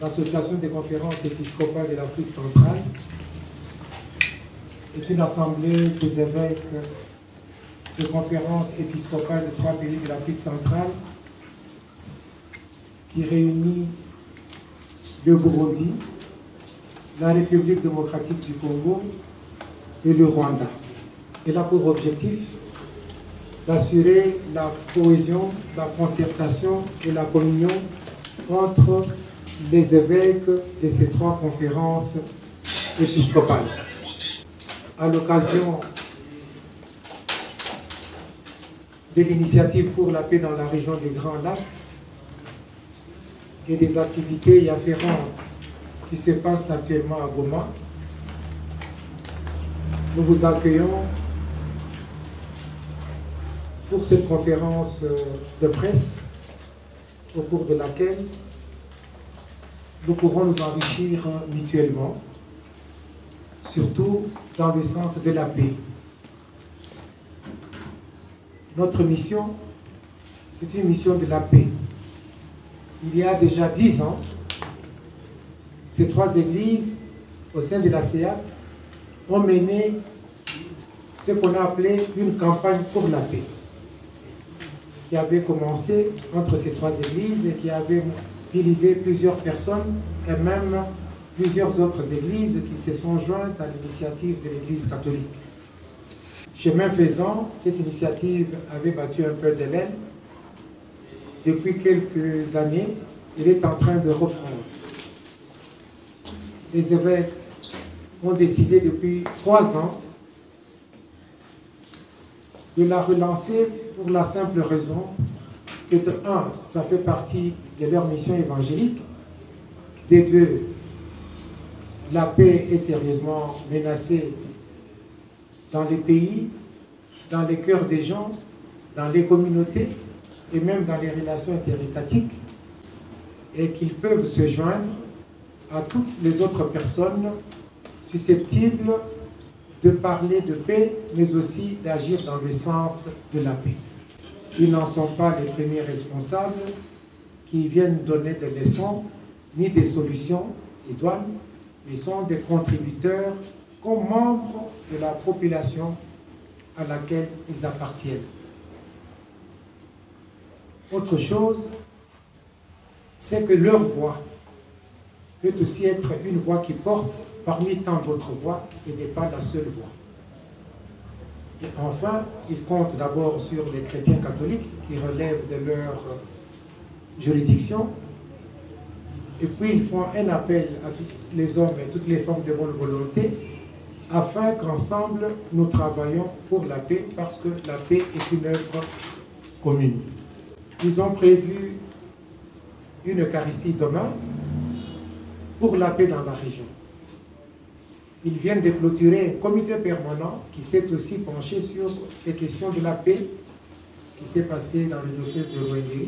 l'Association des conférences épiscopales de l'Afrique centrale est une assemblée des évêques de conférences épiscopales de 3 pays de l'Afrique centrale qui réunit le Burundi, la République démocratique du Congo et le Rwanda. Elle a pour objectif d'assurer la cohésion, la concertation et la communion entre les évêques de ces 3 conférences épiscopales. À l'occasion de l'initiative pour la paix dans la région des Grands Lacs et des activités y afférentes qui se passent actuellement à Goma, nous vous accueillons pour cette conférence de presse au cours de laquelle nous pourrons nous enrichir mutuellement, surtout dans le sens de la paix. Notre mission, c'est une mission de la paix. Il y a déjà 10 ans, ces 3 églises au sein de la CEAC ont mené ce qu'on a appelé une campagne pour la paix, qui avait commencé entre ces 3 églises et qui avait mobilisé plusieurs personnes et même plusieurs autres églises qui se sont jointes à l'initiative de l'Église catholique. Chemin faisant, cette initiative avait battu un peu de l'aile. Depuis quelques années, elle est en train de reprendre. Les évêques ont décidé depuis 3 ans de la relancer pour la simple raison que de 1, ça fait partie de leur mission évangélique, de 2, la paix est sérieusement menacée dans les pays, dans les cœurs des gens, dans les communautés et même dans les relations interétatiques, et qu'ils peuvent se joindre à toutes les autres personnes susceptibles de parler de paix, mais aussi d'agir dans le sens de la paix. Ils n'en sont pas les premiers responsables qui viennent donner des leçons, ni des solutions idoines, mais sont des contributeurs comme membres de la population à laquelle ils appartiennent. Autre chose, c'est que leur voix peut aussi être une voix qui porte parmi tant d'autres voix et n'est pas la seule voix. Et enfin, ils comptent d'abord sur les chrétiens catholiques qui relèvent de leur juridiction, et puis ils font un appel à tous les hommes et toutes les femmes de bonne volonté afin qu'ensemble nous travaillions pour la paix, parce que la paix est une œuvre commune. Ils ont prévu une Eucharistie demain pour la paix dans la région. Ils viennent de clôturer un comité permanent qui s'est aussi penché sur les questions de la paix qui s'est passé dans le diocèse de Rwengeri.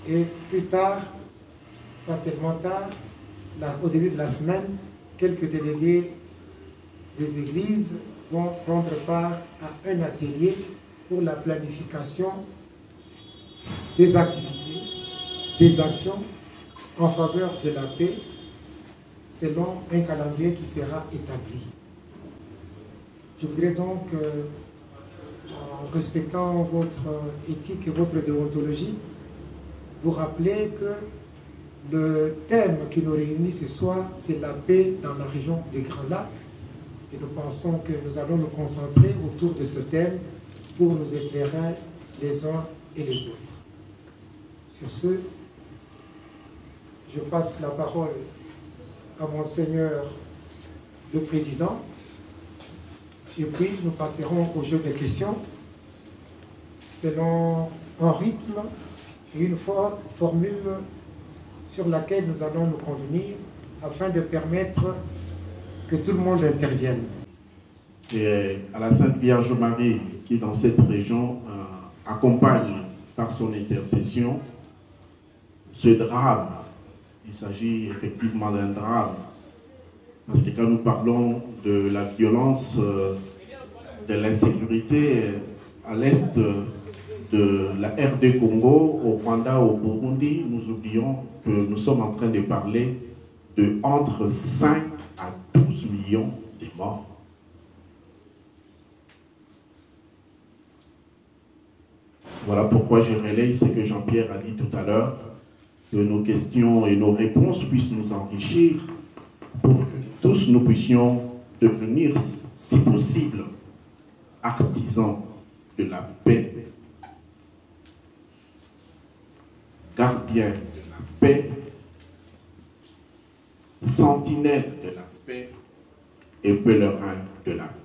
Et plus tard, pas tellement tard, au début de la semaine, quelques délégués des églises vont prendre part à un atelier pour la planification des activités, des actions en faveur de la paix selon un calendrier qui sera établi. Je voudrais donc, en respectant votre éthique et votre déontologie, vous rappeler que le thème qui nous réunit ce soir, c'est la paix dans la région des Grands Lacs. Et nous pensons que nous allons nous concentrer autour de ce thème pour nous éclairer les uns et les autres. Sur ce, je passe la parole à Monseigneur le Président, et puis nous passerons au jeu des questions selon un rythme et une formule sur laquelle nous allons nous convenir afin de permettre que tout le monde intervienne. Et à la Sainte Vierge Marie qui dans cette région accompagne par son intercession ce drame. Il s'agit effectivement d'un drame, parce que quand nous parlons de la violence, de l'insécurité à l'est de la RD Congo au Rwanda, au Burundi, nous oublions que nous sommes en train de parler de entre 5 à 12 millions de morts. Voilà pourquoi je relaye ce que Jean-Pierre a dit tout à l'heure, que nos questions et nos réponses puissent nous enrichir pour que tous nous puissions devenir, si possible, artisans de la paix, gardiens de la paix, sentinelles de la paix et pèlerins de la paix.